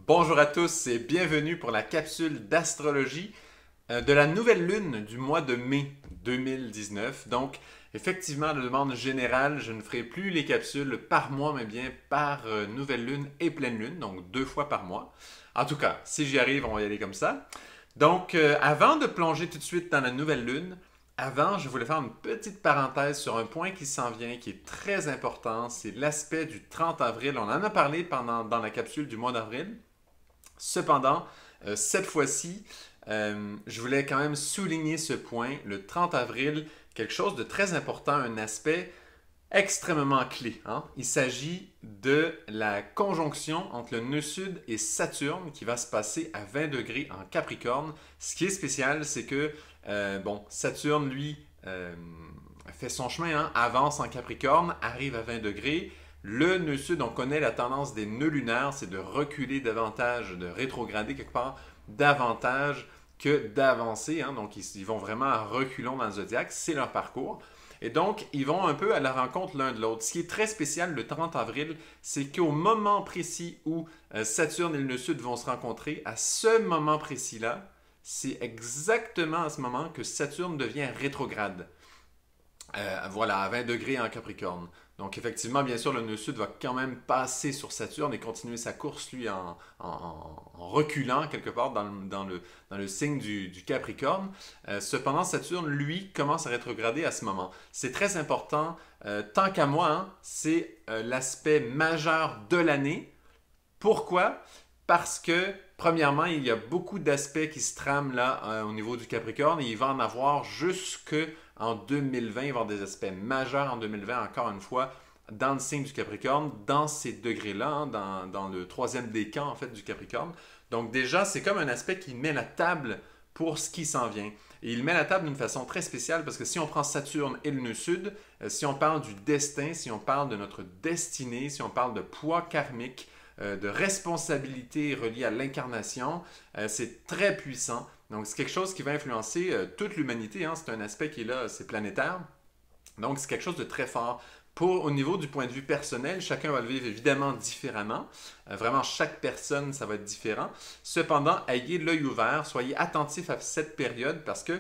Bonjour à tous et bienvenue pour la capsule d'astrologie de la nouvelle lune du mois de mai 2019. Donc, effectivement, à la demande générale, je ne ferai plus les capsules par mois, mais bien par nouvelle lune et pleine lune, donc 2 fois par mois. En tout cas, si j'y arrive, on va y aller comme ça. Donc, avant de plonger tout de suite dans la nouvelle lune, je voulais faire une petite parenthèse sur un point qui s'en vient, qui est très important. C'est l'aspect du 30 avril. On en a parlé dans la capsule du mois d'avril. Cependant, cette fois-ci, je voulais quand même souligner ce point. Le 30 avril, quelque chose de très important, un aspect extrêmement clé, hein? Il s'agit de la conjonction entre le nœud sud et Saturne qui va se passer à 20 degrés en Capricorne. Ce qui est spécial, c'est que Saturne, lui, fait son chemin, hein, avance en Capricorne, arrive à 20 degrés. Le nœud sud, on connaît la tendance des nœuds lunaires, c'est de reculer davantage, de rétrograder quelque part davantage que d'avancer, hein. Donc, ils vont vraiment à reculons dans le zodiaque, c'est leur parcours. Et donc, ils vont un peu à la rencontre l'un de l'autre. Ce qui est très spécial le 30 avril, c'est qu'au moment précis où Saturne et le nœud sud vont se rencontrer, à ce moment précis-là, c'est exactement à ce moment que Saturne devient rétrograde. Voilà, à 20 degrés en Capricorne. Donc effectivement, bien sûr, le nœud sud va quand même passer sur Saturne et continuer sa course, lui, en reculant quelque part dans le signe du Capricorne. Cependant, Saturne, lui, commence à rétrograder à ce moment. C'est très important. Tant qu'à moi, hein, c'est l'aspect majeur de l'année. Pourquoi? Parce que, premièrement, il y a beaucoup d'aspects qui se trament là au niveau du Capricorne et il va en avoir jusqu'en 2020. Il va y avoir des aspects majeurs en 2020, encore une fois, dans le signe du Capricorne, dans ces degrés-là, hein, dans le troisième décan en fait du Capricorne. Donc déjà, c'est comme un aspect qui met la table pour ce qui s'en vient. Et il met la table d'une façon très spéciale parce que si on prend Saturne et le nœud sud, si on parle du destin, si on parle de notre destinée, si on parle de poids karmique, de responsabilité reliée à l'incarnation, c'est très puissant. Donc, c'est quelque chose qui va influencer toute l'humanité, hein. C'est un aspect qui est là, c'est planétaire. Donc, c'est quelque chose de très fort. Au niveau du point de vue personnel, chacun va le vivre évidemment différemment. Vraiment, chaque personne, ça va être différent. Cependant, ayez l'œil ouvert, soyez attentifs à cette période parce que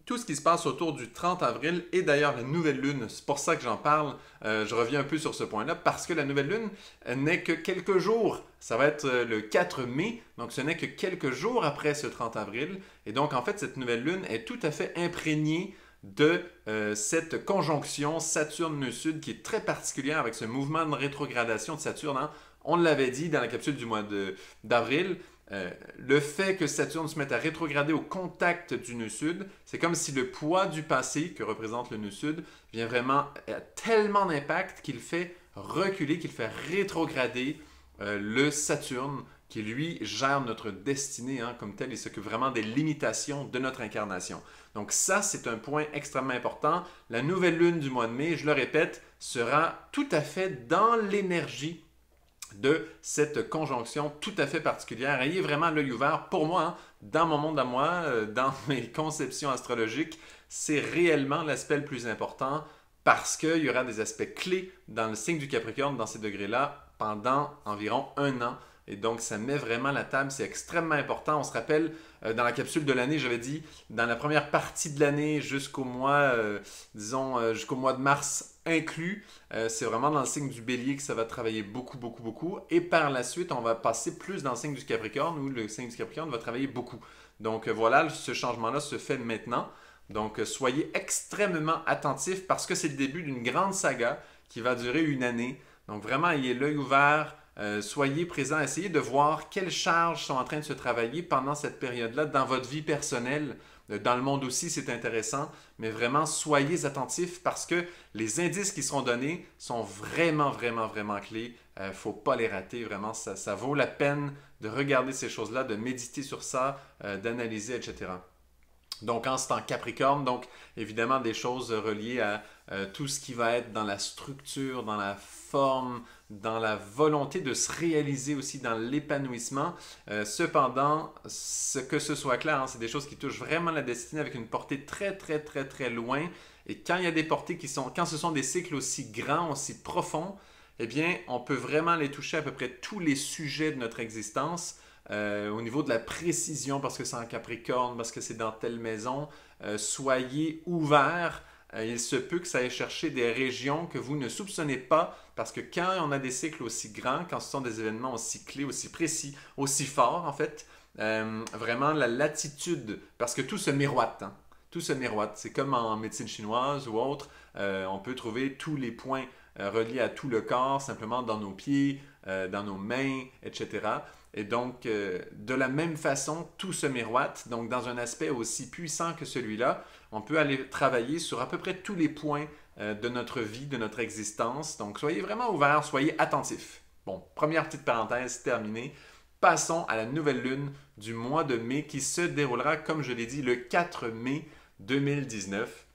tout ce qui se passe autour du 30 avril et d'ailleurs la nouvelle lune, c'est pour ça que j'en parle, je reviens un peu sur ce point-là, parce que la nouvelle lune n'est que quelques jours, ça va être le 4 mai, donc ce n'est que quelques jours après ce 30 avril, et donc en fait cette nouvelle lune est tout à fait imprégnée de cette conjonction Saturne-Nœud Sud qui est très particulière avec ce mouvement de rétrogradation de Saturne, hein. On l'avait dit dans la capsule du mois d'avril, le fait que Saturne se mette à rétrograder au contact du nœud sud, c'est comme si le poids du passé que représente le nœud sud vient vraiment tellement d'impact qu'il fait reculer, qu'il fait rétrograder le Saturne qui lui gère notre destinée, hein, comme tel et s'occupe vraiment des limitations de notre incarnation. Donc ça, c'est un point extrêmement important. La nouvelle lune du mois de mai, je le répète, sera tout à fait dans l'énergie de cette conjonction tout à fait particulière. Ayez vraiment l'œil ouvert. Pour moi, hein, dans mon monde à moi, dans mes conceptions astrologiques, c'est réellement l'aspect le plus important parce qu'il y aura des aspects clés dans le signe du Capricorne, dans ces degrés-là, pendant environ 1 an. Et donc, ça met vraiment la table. C'est extrêmement important. On se rappelle, dans la capsule de l'année, j'avais dit, dans la première partie de l'année jusqu'au mois, jusqu'au mois de mars inclus, c'est vraiment dans le signe du Bélier que ça va travailler beaucoup, beaucoup, beaucoup. Et par la suite, on va passer plus dans le signe du Capricorne où le signe du Capricorne va travailler beaucoup. Donc voilà, ce changement-là se fait maintenant. Donc soyez extrêmement attentifs parce que c'est le début d'une grande saga qui va durer 1 année. Donc vraiment, ayez l'œil ouvert. Soyez présents, essayez de voir quelles charges sont en train de se travailler pendant cette période-là dans votre vie personnelle. Dans le monde aussi, c'est intéressant, mais vraiment, soyez attentifs parce que les indices qui seront donnés sont vraiment, vraiment, vraiment clés. Il ne faut pas les rater, vraiment, ça vaut la peine de regarder ces choses-là, de méditer sur ça, d'analyser, etc. Donc, en ce temps Capricorne, donc évidemment des choses reliées à tout ce qui va être dans la structure, dans la forme, dans la volonté de se réaliser aussi dans l'épanouissement. Cependant, que ce soit clair, hein, c'est des choses qui touchent vraiment la destinée avec une portée très, très, très, très loin. Et quand il y a des portées quand ce sont des cycles aussi grands, aussi profonds, eh bien, on peut vraiment aller toucher à peu près tous les sujets de notre existence au niveau de la précision, parce que c'est en Capricorne, parce que c'est dans telle maison. Soyez ouverts. Il se peut que ça aille chercher des régions que vous ne soupçonnez pas, parce que quand on a des cycles aussi grands, quand ce sont des événements aussi clés, aussi précis, aussi forts en fait, vraiment la latitude, parce que tout se miroite, hein. Tout se miroite. C'est comme en médecine chinoise ou autre, on peut trouver tous les points reliés à tout le corps, simplement dans nos pieds, dans nos mains, etc. Et donc, de la même façon, tout se miroite. Donc, dans un aspect aussi puissant que celui-là, on peut aller travailler sur à peu près tous les points de notre vie, de notre existence. Donc, soyez vraiment ouverts, soyez attentifs. Bon, première petite parenthèse terminée. Passons à la nouvelle lune du mois de mai qui se déroulera, comme je l'ai dit, le 4 mai 2019.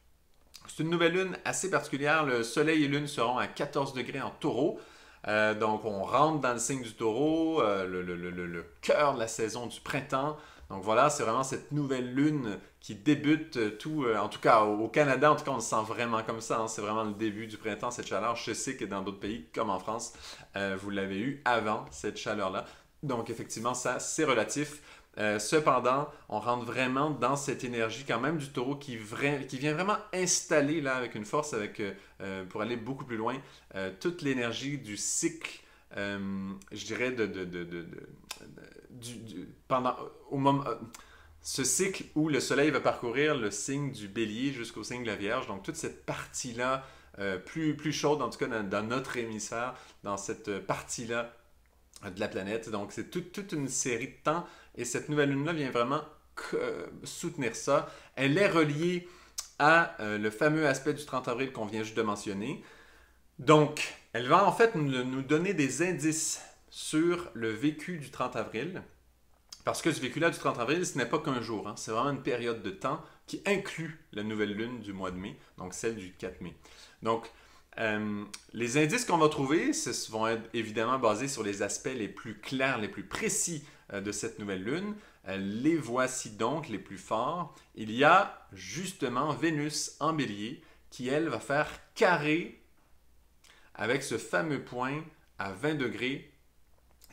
C'est une nouvelle lune assez particulière. Le soleil et lune seront à 14 degrés en taureau. Donc, on rentre dans le signe du taureau, le cœur de la saison du printemps. Donc voilà, c'est vraiment cette nouvelle lune qui débute tout, en tout cas au Canada, en tout cas on le sent vraiment comme ça, hein. C'est vraiment le début du printemps, cette chaleur. Je sais que dans d'autres pays, comme en France, vous l'avez eu avant cette chaleur-là. Donc effectivement, ça, c'est relatif. Cependant, on rentre vraiment dans cette énergie quand même du taureau qui vient vraiment installer là avec une force, pour aller beaucoup plus loin, toute l'énergie du cycle, je dirais, pendant, au moment, ce cycle où le soleil va parcourir le signe du bélier jusqu'au signe de la Vierge. Donc toute cette partie-là, plus chaude en tout cas dans notre hémisphère, dans cette partie-là de la planète. Donc, c'est toute une série de temps et cette nouvelle lune-là vient vraiment soutenir ça. Elle est reliée à le fameux aspect du 30 avril qu'on vient juste de mentionner. Donc, elle va en fait nous donner des indices sur le vécu du 30 avril. Parce que ce vécu-là du 30 avril, ce n'est pas qu'un jour, hein. C'est vraiment une période de temps qui inclut la nouvelle lune du mois de mai, donc celle du 4 mai. Donc, les indices qu'on va trouver vont être évidemment basés sur les aspects les plus clairs, les plus précis de cette nouvelle lune. Les voici donc les plus forts. Il y a justement Vénus en bélier qui, elle, va faire carré avec ce fameux point à 20 degrés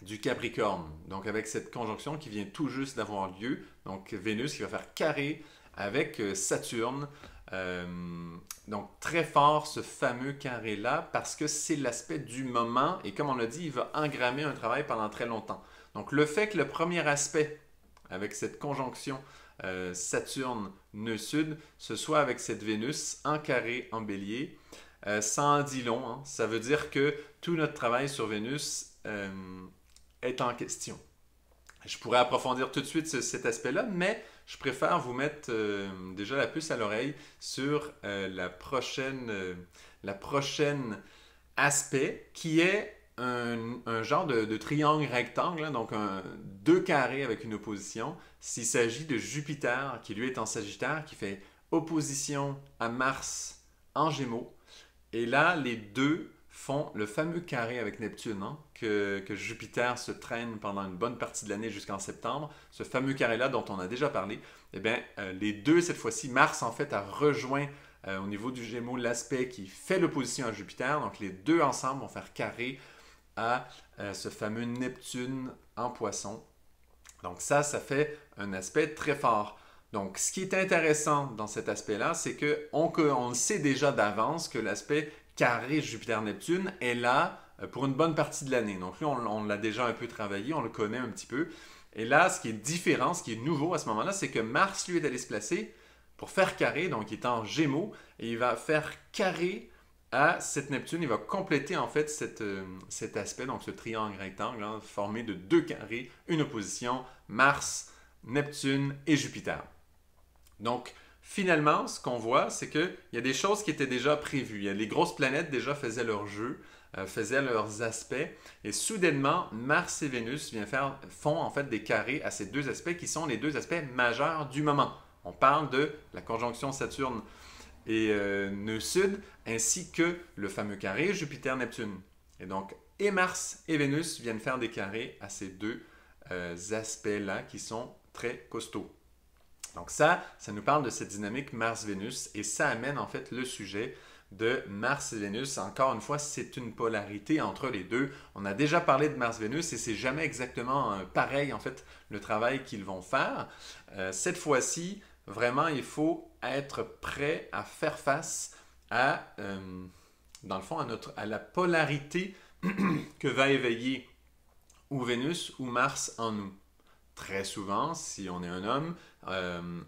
du Capricorne. Donc avec cette conjonction qui vient tout juste d'avoir lieu. Donc Vénus qui va faire carré avec Saturne. Donc très fort ce fameux carré-là parce que c'est l'aspect du moment et comme on l'a dit, il va engrammer un travail pendant très longtemps. Donc le fait que le premier aspect avec cette conjonction Saturne-Nœud Sud, ce soit avec cette Vénus en carré en bélier, ça en dit long, hein. Ça veut dire que tout notre travail sur Vénus est en question. Je pourrais approfondir tout de suite cet aspect-là, mais je préfère vous mettre déjà la puce à l'oreille sur la prochaine aspect qui est un genre de triangle rectangle, hein, donc deux carrés avec une opposition. S'il s'agit de Jupiter qui lui est en Sagittaire, qui fait opposition à Mars en Gémeaux. Et là, les deux font le fameux carré avec Neptune, hein, que Jupiter se traîne pendant une bonne partie de l'année jusqu'en septembre. Ce fameux carré-là dont on a déjà parlé, eh bien, les deux, cette fois-ci, Mars en fait a rejoint au niveau du Gémeaux l'aspect qui fait l'opposition à Jupiter. Donc les deux ensemble vont faire carré à ce fameux Neptune en Poisson. Donc ça fait un aspect très fort. Donc, ce qui est intéressant dans cet aspect-là, c'est qu'on le sait déjà d'avance que l'aspect carré Jupiter-Neptune est là pour une bonne partie de l'année. Donc, lui, on l'a déjà un peu travaillé, on le connaît un petit peu. Et là, ce qui est différent, ce qui est nouveau à ce moment-là, c'est que Mars, lui, est allé se placer pour faire carré. Donc, il est en Gémeaux et il va faire carré à cette Neptune. Il va compléter en fait cet aspect, donc ce triangle rectangle, hein, formé de deux carrés, une opposition, Mars, Neptune et Jupiter. Donc, finalement, ce qu'on voit, c'est qu'il y a des choses qui étaient déjà prévues. Les grosses planètes déjà faisaient leur jeu, faisaient leurs aspects, et soudainement, Mars et Vénus font en fait des carrés à ces deux aspects qui sont les deux aspects majeurs du moment. On parle de la conjonction Saturne et Nœud Sud, ainsi que le fameux carré Jupiter-Neptune. Et donc, et Mars et Vénus viennent faire des carrés à ces deux aspects-là qui sont très costauds. Donc ça nous parle de cette dynamique Mars-Vénus et ça amène en fait le sujet de Mars et Vénus. Encore une fois, c'est une polarité entre les deux. On a déjà parlé de Mars-Vénus et c'est jamais exactement pareil, en fait, le travail qu'ils vont faire. Cette fois-ci, vraiment, il faut être prêt à faire face à, dans le fond, à la polarité que va éveiller ou Vénus ou Mars en nous. Très souvent, si on est un homme,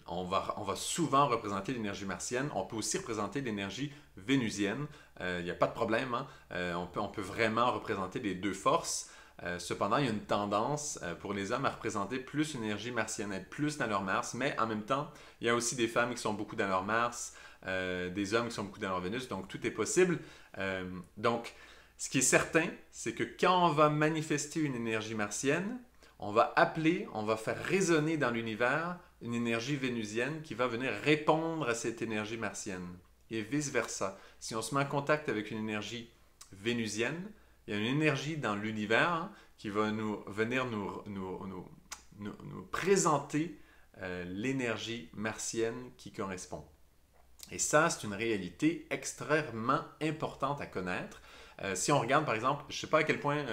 on va souvent représenter l'énergie martienne. On peut aussi représenter l'énergie vénusienne. Il n'y a pas de problème, hein? On peut vraiment représenter les deux forces. Cependant, il y a une tendance pour les hommes à représenter plus une énergie martienne, être plus dans leur Mars, mais en même temps, il y a aussi des femmes qui sont beaucoup dans leur Mars, des hommes qui sont beaucoup dans leur Vénus, donc tout est possible. Donc, ce qui est certain, c'est que quand on va manifester une énergie martienne, on va appeler, on va faire résonner dans l'univers une énergie vénusienne qui va venir répondre à cette énergie martienne. Et vice-versa. Si on se met en contact avec une énergie vénusienne, il y a une énergie dans l'univers qui va venir nous présenter l'énergie martienne qui correspond. Et ça, c'est une réalité extrêmement importante à connaître. Si on regarde, par exemple, je ne sais pas à quel point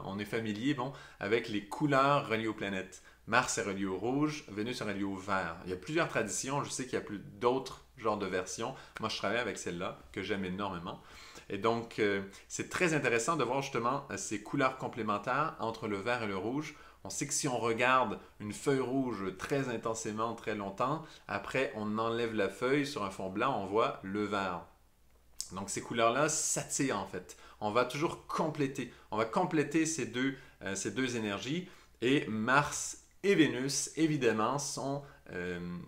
on est familier avec les couleurs reliées aux planètes. Mars est relié au rouge, Vénus est relié au vert. Il y a plusieurs traditions, je sais qu'il y a plus d'autres genres de versions. Moi, je travaille avec celle-là, que j'aime énormément. Et donc, c'est très intéressant de voir justement ces couleurs complémentaires entre le vert et le rouge. On sait que si on regarde une feuille rouge très intensément, très longtemps, après on enlève la feuille sur un fond blanc, on voit le vert. Donc ces couleurs-là s'attirent en fait. On va toujours compléter. On va compléter ces deux énergies. Et Mars et Vénus, évidemment, sont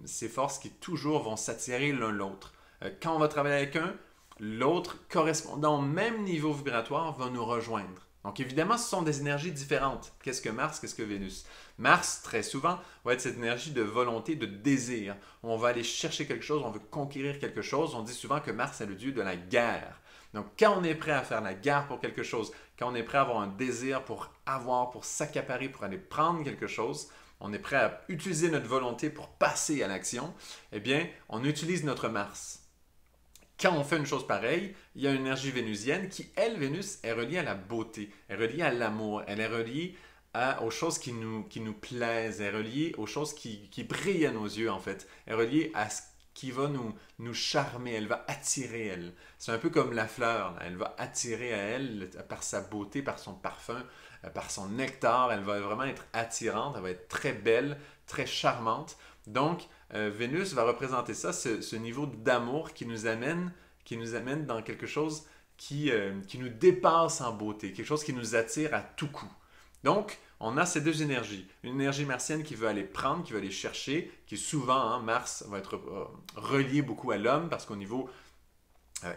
ces forces qui toujours vont s'attirer l'un l'autre. Quand on va travailler avec un, l'autre, correspondant au même niveau vibratoire, va nous rejoindre. Donc évidemment, ce sont des énergies différentes. Qu'est-ce que Mars, qu'est-ce que Vénus? Mars, très souvent, va être cette énergie de volonté, de désir. On va aller chercher quelque chose, on veut conquérir quelque chose. On dit souvent que Mars est le dieu de la guerre. Donc quand on est prêt à faire la guerre pour quelque chose, quand on est prêt à avoir un désir pour avoir, pour s'accaparer, pour aller prendre quelque chose, on est prêt à utiliser notre volonté pour passer à l'action, eh bien, on utilise notre Mars. Quand on fait une chose pareille, il y a une énergie vénusienne qui, elle, Vénus, est reliée à la beauté, est reliée à l'amour, elle est reliée aux choses qui nous plaisent, elle est reliée aux choses qui brillent à nos yeux, en fait. Elle est reliée à ce qui va nous charmer, elle va attirer, elle. C'est un peu comme la fleur, elle va attirer à elle par sa beauté, par son parfum, par son nectar, elle va vraiment être attirante, elle va être très belle, très charmante. Donc, Vénus va représenter ça, ce niveau d'amour qui nous amène dans quelque chose qui nous dépasse en beauté, quelque chose qui nous attire à tout coup. Donc, on a ces deux énergies. Une énergie martienne qui veut aller prendre, qui veut aller chercher, qui souvent, Mars va être relié beaucoup à l'homme parce qu'au niveau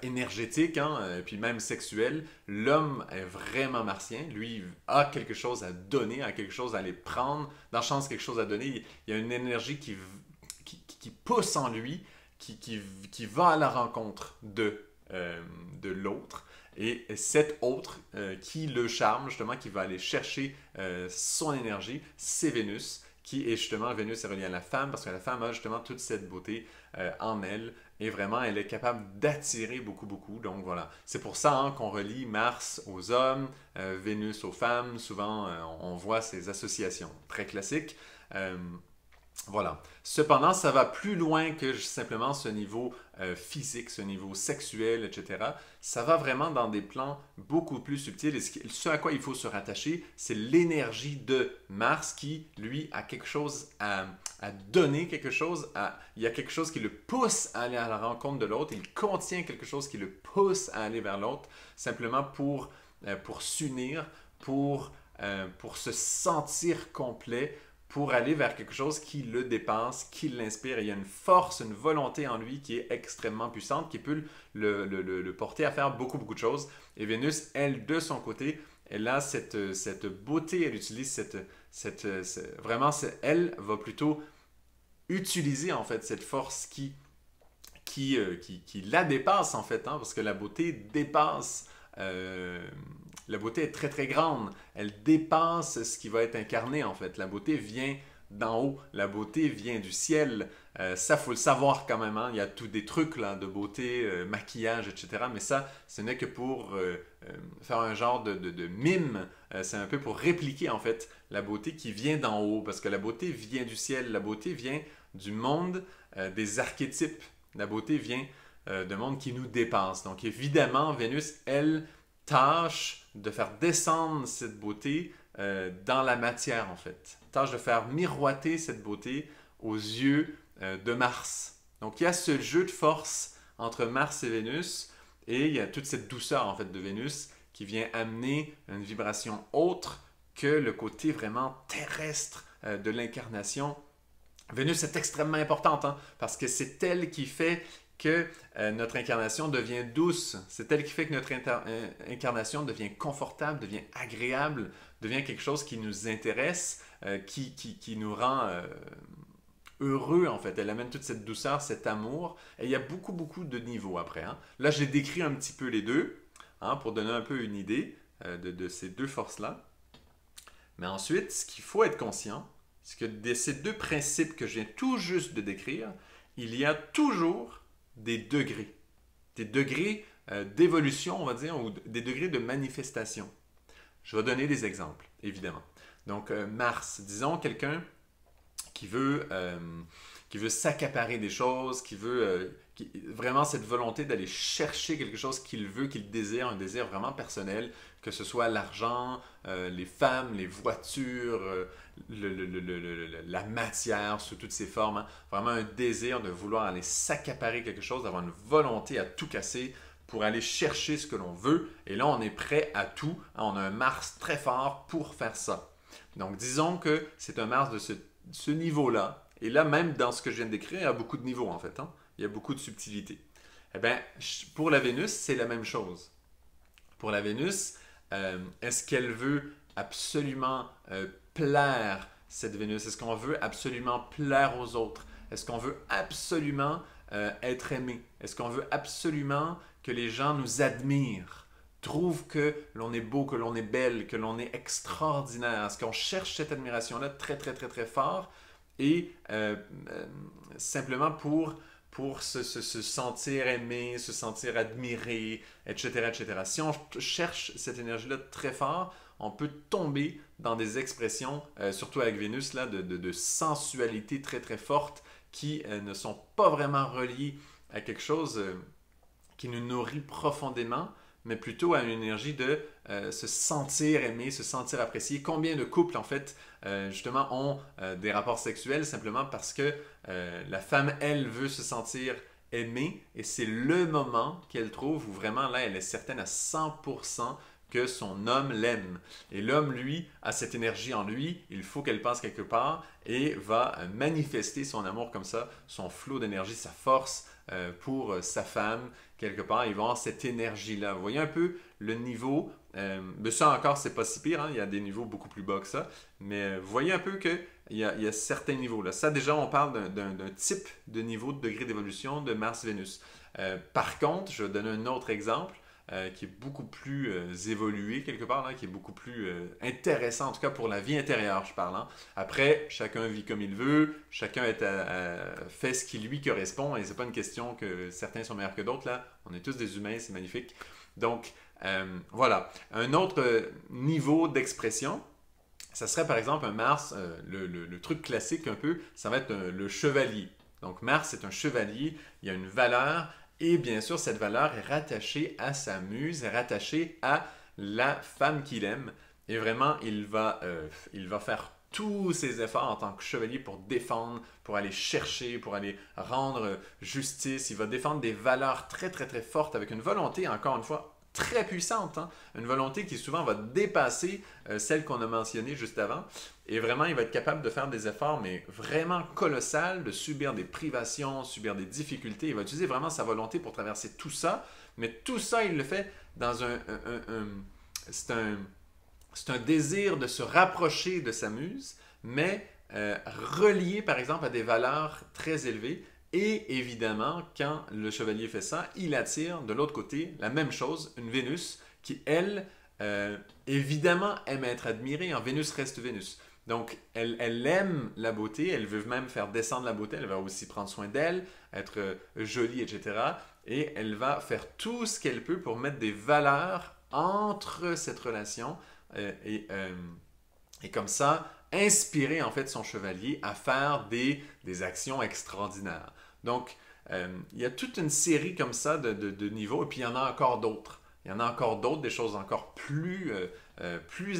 énergétique, et puis même sexuel, l'homme est vraiment martien. Lui a quelque chose à donner, a quelque chose à aller prendre. Dans le sens quelque chose à donner, il y a une énergie qui pousse en lui, qui va à la rencontre de l'autre. Et cet autre qui le charme, justement, qui va aller chercher son énergie, c'est Vénus, qui est justement, Vénus est reliée à la femme, parce que la femme a justement toute cette beauté en elle, et vraiment, elle est capable d'attirer beaucoup, beaucoup. Donc voilà, c'est pour ça qu'on relie Mars aux hommes, Vénus aux femmes. Souvent, on voit ces associations très classiques. Voilà. Cependant, ça va plus loin que simplement ce niveau physique, ce niveau sexuel, etc. Ça va vraiment dans des plans beaucoup plus subtils. Et ce à quoi il faut se rattacher, c'est l'énergie de Mars qui, lui, a quelque chose à donner, il y a quelque chose qui le pousse à aller à la rencontre de l'autre. Il contient quelque chose qui le pousse à aller vers l'autre, simplement pour s'unir, pour se sentir complet, pour aller vers quelque chose qui le dépasse, qui l'inspire. Il y a une force, une volonté en lui qui est extrêmement puissante, qui peut le porter à faire beaucoup, beaucoup de choses. Et Vénus, elle, de son côté, elle a cette beauté, elle utilise vraiment, elle va plutôt utiliser en fait cette force qui la dépasse en fait, parce que la beauté dépasse... la beauté est très très grande. Elle dépasse ce qui va être incarné en fait. La beauté vient d'en haut. La beauté vient du ciel. Ça, faut le savoir quand même, hein. Il y a tous des trucs là, de beauté, maquillage, etc. Mais ça, ce n'est que pour faire un genre de mime. C'est un peu pour répliquer en fait la beauté qui vient d'en haut. Parce que la beauté vient du ciel. La beauté vient du monde des archétypes. La beauté vient d'un monde qui nous dépasse. Donc évidemment, Vénus, elle, tâche de faire descendre cette beauté dans la matière en fait. Tâche de faire miroiter cette beauté aux yeux de Mars. Donc il y a ce jeu de force entre Mars et Vénus et il y a toute cette douceur en fait de Vénus qui vient amener une vibration autre que le côté vraiment terrestre de l'incarnation. Vénus est extrêmement importante hein, parce que c'est elle qui fait que notre incarnation devient douce. C'est elle qui fait que notre incarnation devient confortable, devient agréable, devient quelque chose qui nous intéresse, qui nous rend heureux en fait. Elle amène toute cette douceur, cet amour. Et il y a beaucoup, beaucoup de niveaux après. Hein. Là, j'ai décrit un petit peu les deux hein, pour donner un peu une idée de ces deux forces-là. Mais ensuite, ce qu'il faut être conscient, c'est que de ces deux principes que je viens tout juste de décrire, il y a toujours des degrés d'évolution, on va dire, ou des degrés de manifestation. Je vais donner des exemples, évidemment. Donc, Mars, disons quelqu'un qui veut s'accaparer des choses, vraiment cette volonté d'aller chercher quelque chose qu'il veut, qu'il désire, un désir vraiment personnel, que ce soit l'argent, les femmes, les voitures, la matière sous toutes ses formes. Hein. Vraiment un désir de vouloir aller s'accaparer quelque chose, d'avoir une volonté à tout casser pour aller chercher ce que l'on veut. Et là, on est prêt à tout. Hein. On a un Mars très fort pour faire ça. Donc, disons que c'est un Mars de ce niveau-là. Et là, même dans ce que je viens de décrire, il y a beaucoup de niveaux en fait. Hein. Il y a beaucoup de subtilités. Eh bien, pour la Vénus, c'est la même chose. Pour la Vénus, est-ce qu'elle veut absolument plaire, cette Vénus? Est-ce qu'on veut absolument plaire aux autres? Est-ce qu'on veut absolument être aimé? Est-ce qu'on veut absolument que les gens nous admirent, trouvent que l'on est beau, que l'on est belle, que l'on est extraordinaire? Est-ce qu'on cherche cette admiration-là très, très, très, très fort et simplement pour se sentir aimé, se sentir admiré, etc., etc. Si on cherche cette énergie-là très fort, on peut tomber dans des expressions, surtout avec Vénus, là, de sensualité très très forte qui ne sont pas vraiment reliées à quelque chose qui nous nourrit profondément, mais plutôt à une énergie de se sentir aimé, se sentir apprécié. Combien de couples, en fait, justement, ont des rapports sexuels simplement parce que la femme, elle, veut se sentir aimée et c'est le moment qu'elle trouve où vraiment, là, elle est certaine à 100% que son homme l'aime. Et l'homme, lui, a cette énergie en lui, il faut qu'elle passe quelque part et va manifester son amour comme ça, son flot d'énergie, sa force pour sa femme, quelque part, il va avoir cette énergie-là. Vous voyez un peu le niveau, mais ça encore, c'est pas si pire, hein, il y a des niveaux beaucoup plus bas que ça, mais vous voyez un peu qu'il y a certains niveaux. Là. Ça, déjà, on parle d'un type de niveau de degré d'évolution de Mars-Vénus. Par contre, je vais donner un autre exemple qui est beaucoup plus évolué quelque part, là, qui est beaucoup plus intéressant, en tout cas pour la vie intérieure, je parle. Hein. Après, chacun vit comme il veut, chacun fait ce qui lui correspond, et c'est pas une question que certains sont meilleurs que d'autres, là. On est tous des humains, c'est magnifique. Donc, voilà. Un autre niveau d'expression, ça serait par exemple un Mars, le truc classique un peu, ça va être le chevalier. Donc, Mars est un chevalier, il y a une valeur. Et bien sûr, cette valeur est rattachée à sa muse, est rattachée à la femme qu'il aime. Et vraiment, il va faire tous ses efforts en tant que chevalier pour défendre, pour aller chercher, pour aller rendre justice. Il va défendre des valeurs très, très, très fortes avec une volonté, encore une fois, très puissante. Hein? Une volonté qui souvent va dépasser celle qu'on a mentionnée juste avant. Et vraiment, il va être capable de faire des efforts, mais vraiment colossal, de subir des privations, subir des difficultés. Il va utiliser vraiment sa volonté pour traverser tout ça. Mais tout ça, il le fait dans c'est un désir de se rapprocher de sa muse, mais relié, par exemple, à des valeurs très élevées. Et évidemment, quand le chevalier fait ça, il attire de l'autre côté la même chose, une Vénus qui, elle, évidemment, aime être admirée. En Vénus reste Vénus. Donc, elle aime la beauté, elle veut même faire descendre la beauté, elle va aussi prendre soin d'elle, être jolie, etc. Et elle va faire tout ce qu'elle peut pour mettre des valeurs entre cette relation euh, et, euh, et comme ça, inspirer en fait son chevalier à faire des actions extraordinaires. Donc, il y a toute une série comme ça de niveaux, et puis il y en a encore d'autres. Il y en a encore d'autres, des choses encore plus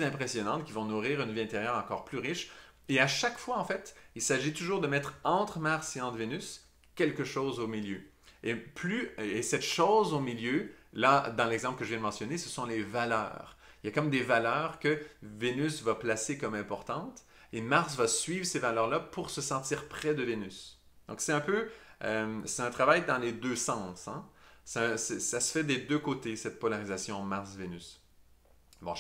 impressionnantes qui vont nourrir une vie intérieure encore plus riche. Et à chaque fois, en fait, il s'agit toujours de mettre entre Mars et entre Vénus quelque chose au milieu. Et cette chose au milieu, là, dans l'exemple que je viens de mentionner, ce sont les valeurs. Il y a comme des valeurs que Vénus va placer comme importantes et Mars va suivre ces valeurs-là pour se sentir près de Vénus. Donc c'est un travail dans les deux sens. Hein? Ça se fait des deux côtés, cette polarisation Mars-Vénus. Bon,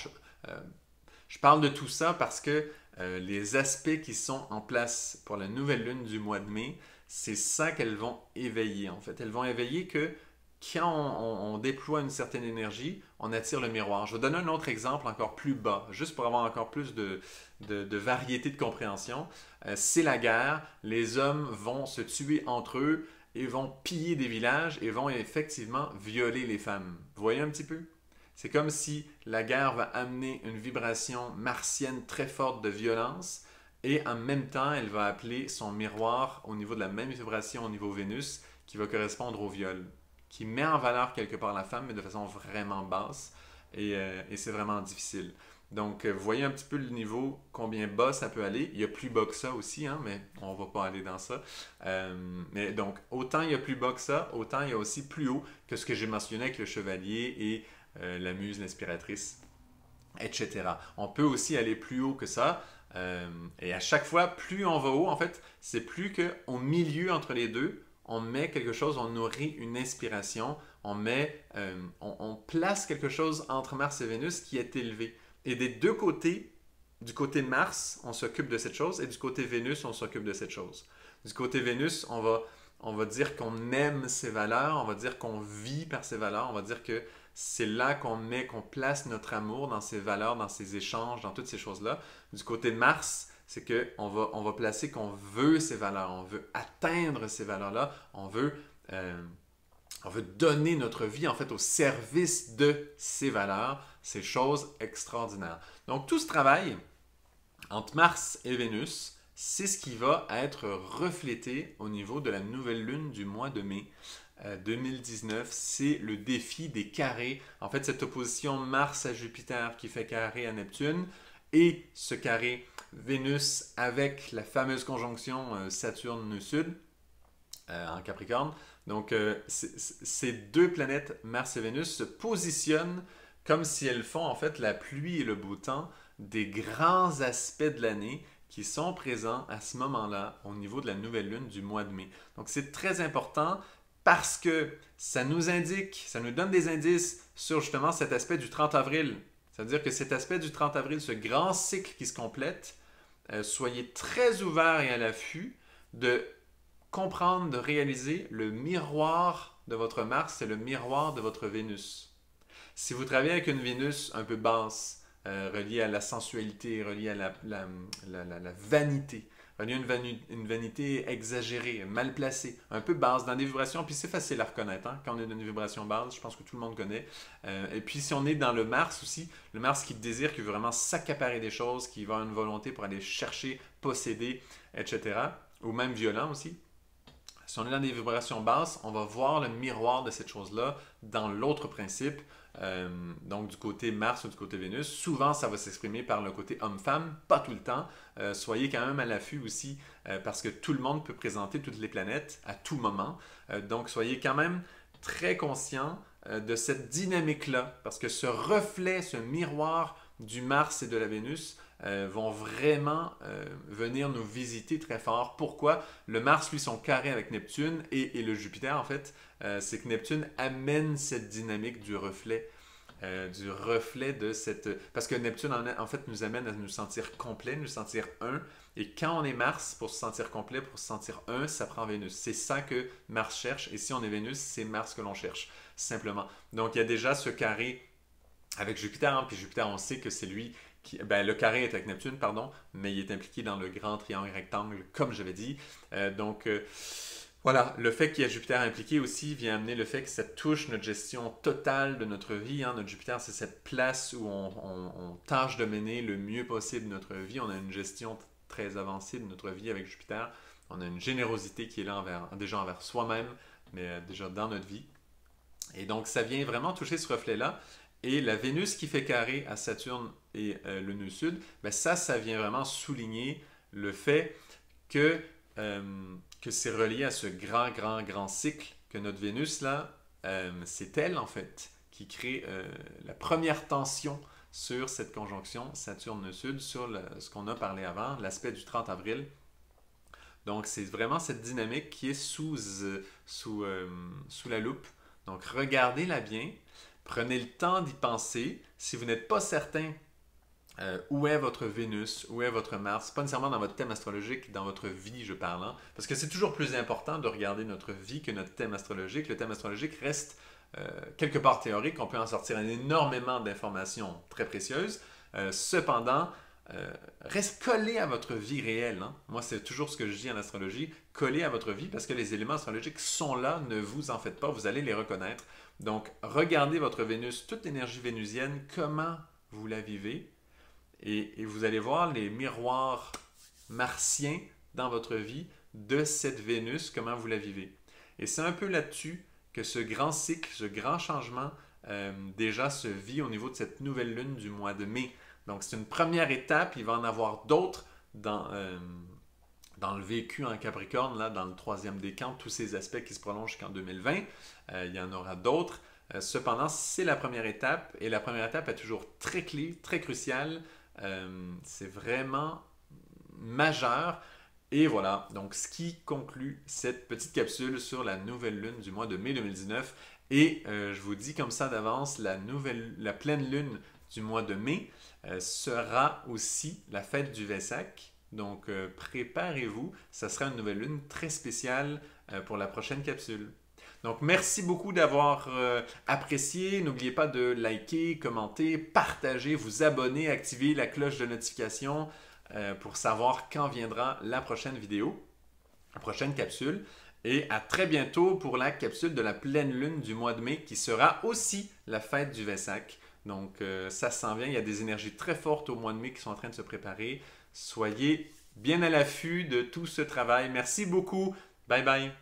je parle de tout ça parce que les aspects qui sont en place pour la nouvelle lune du mois de mai, c'est ça qu'elles vont éveiller en fait. Elles vont éveiller que quand on déploie une certaine énergie, on attire le miroir. Je vais donner un autre exemple encore plus bas, juste pour avoir encore plus de variété de compréhension. C'est la guerre. Les hommes vont se tuer entre eux et vont piller des villages et vont effectivement violer les femmes. Vous voyez un petit peu? C'est comme si la guerre va amener une vibration martienne très forte de violence et en même temps, elle va appeler son miroir au niveau de la même vibration au niveau Vénus qui va correspondre au viol, qui met en valeur quelque part la femme, mais de façon vraiment basse et c'est vraiment difficile. Donc, vous voyez un petit peu le niveau, combien bas ça peut aller. Il y a plus bas que ça aussi, hein, mais on ne va pas aller dans ça. Mais donc, autant il y a plus bas que ça, autant il y a aussi plus haut que ce que j'ai mentionné avec le chevalier et la muse, l'inspiratrice, etc. On peut aussi aller plus haut que ça. Et à chaque fois, plus on va haut, en fait, c'est plus qu'au milieu entre les deux, on met quelque chose, on nourrit une inspiration, on place quelque chose entre Mars et Vénus qui est élevé. Et des deux côtés, du côté de Mars, on s'occupe de cette chose, et du côté Vénus, on s'occupe de cette chose. Du côté Vénus, on va dire qu'on aime ces valeurs, on va dire qu'on vit par ces valeurs, on va dire que c'est là qu'on place notre amour dans ces valeurs, dans ces échanges, dans toutes ces choses-là. Du côté de Mars, c'est on va placer qu'on veut ces valeurs, on veut atteindre ces valeurs-là, on veut donner notre vie en fait au service de ces valeurs, ces choses extraordinaires. Donc tout ce travail entre Mars et Vénus, c'est ce qui va être reflété au niveau de la nouvelle lune du mois de mai 2019. C'est le défi des carrés. En fait, cette opposition Mars à Jupiter qui fait carré à Neptune et ce carré Vénus avec la fameuse conjonction Saturne-Sud en Capricorne. Donc, ces deux planètes, Mars et Vénus, se positionnent comme si elles font en fait la pluie et le beau temps des grands aspects de l'année qui sont présents à ce moment-là au niveau de la nouvelle lune du mois de mai. Donc, c'est très important parce que ça nous indique, ça nous donne des indices sur justement cet aspect du 30 avril. C'est-à-dire que cet aspect du 30 avril, ce grand cycle qui se complète, soyez très ouverts et à l'affût de comprendre, de réaliser le miroir de votre Mars, c'est le miroir de votre Vénus. Si vous travaillez avec une Vénus un peu basse, reliée à la sensualité, reliée à la vanité, reliée à une vanité exagérée, mal placée, un peu basse, dans des vibrations, puis c'est facile à reconnaître. Hein? Quand on est dans une vibration basse, je pense que tout le monde connaît. Et puis si on est dans le Mars aussi, le Mars qui désire, qui veut vraiment s'accaparer des choses, qui va avoir une volonté pour aller chercher, posséder, etc., ou même violent aussi. Si on est dans des vibrations basses, on va voir le miroir de cette chose-là dans l'autre principe, donc du côté Mars ou du côté Vénus. Souvent, ça va s'exprimer par le côté homme-femme, pas tout le temps. Soyez quand même à l'affût aussi, parce que tout le monde peut présenter toutes les planètes à tout moment. Donc, soyez quand même très conscient de cette dynamique-là, parce que ce reflet, ce miroir du Mars et de la Vénus vont vraiment venir nous visiter très fort. Pourquoi? Le Mars, lui, son carré avec Neptune et le Jupiter, en fait, c'est que Neptune amène cette dynamique du reflet de cette... Parce que Neptune, en fait, nous amène à nous sentir complet, nous sentir un. Et quand on est Mars, pour se sentir complet, pour se sentir un, ça prend Vénus. C'est ça que Mars cherche. Et si on est Vénus, c'est Mars que l'on cherche, simplement. Donc, il y a déjà ce carré avec Jupiter, hein, puis Jupiter, on sait que c'est lui qui. Ben, le carré est avec Neptune, pardon, mais il est impliqué dans le grand triangle rectangle, comme j'avais dit. Voilà, le fait qu'il y ait Jupiter impliqué aussi vient amener le fait que ça touche notre gestion totale de notre vie, hein. Notre Jupiter, c'est cette place où on tâche de mener le mieux possible notre vie. On a une gestion très avancée de notre vie avec Jupiter. On a une générosité qui est là déjà envers soi-même, mais déjà dans notre vie. Et donc, ça vient vraiment toucher ce reflet-là. Et la Vénus qui fait carré à Saturne et le nœud sud, ben ça vient vraiment souligner le fait que, que c'est relié à ce grand cycle que notre Vénus, là, c'est elle, en fait, qui crée la première tension sur cette conjonction Saturne-nœud sud, sur ce qu'on a parlé avant, l'aspect du 30 avril. Donc, c'est vraiment cette dynamique qui est sous la loupe. Donc, regardez-la bien. Prenez le temps d'y penser. Si vous n'êtes pas certain où est votre Vénus, où est votre Mars, pas nécessairement dans votre thème astrologique, dans votre vie, je parle, hein, parce que c'est toujours plus important de regarder notre vie que notre thème astrologique. Le thème astrologique reste quelque part théorique. On peut en sortir énormément d'informations très précieuses. Cependant, reste collé à votre vie réelle, hein. Moi, c'est toujours ce que je dis en astrologie, collé à votre vie parce que les éléments astrologiques sont là, ne vous en faites pas, vous allez les reconnaître. Donc, regardez votre Vénus, toute l'énergie vénusienne, comment vous la vivez et vous allez voir les miroirs martiens dans votre vie de cette Vénus, comment vous la vivez. Et c'est un peu là-dessus que ce grand cycle, ce grand changement déjà se vit au niveau de cette nouvelle lune du mois de mai. Donc, c'est une première étape. Il va en avoir d'autres dans le vécu en Capricorne, là, dans le troisième décan, tous ces aspects qui se prolongent jusqu'en 2020. Il y en aura d'autres. Cependant, c'est la première étape. Et la première étape est toujours très clé, très cruciale. C'est vraiment majeur. Et voilà, donc ce qui conclut cette petite capsule sur la nouvelle lune du mois de mai 2019. Et je vous dis comme ça d'avance, la pleine lune du mois de mai sera aussi la fête du Vesak. Donc préparez-vous, ça sera une nouvelle lune très spéciale pour la prochaine capsule. Donc merci beaucoup d'avoir apprécié. N'oubliez pas de liker, commenter, partager, vous abonner, activer la cloche de notification pour savoir quand viendra la prochaine vidéo, la prochaine capsule. Et à très bientôt pour la capsule de la pleine lune du mois de mai qui sera aussi la fête du Vesak. Donc ça s'en vient, il y a des énergies très fortes au mois de mai qui sont en train de se préparer. Soyez bien à l'affût de tout ce travail. Merci beaucoup. Bye bye.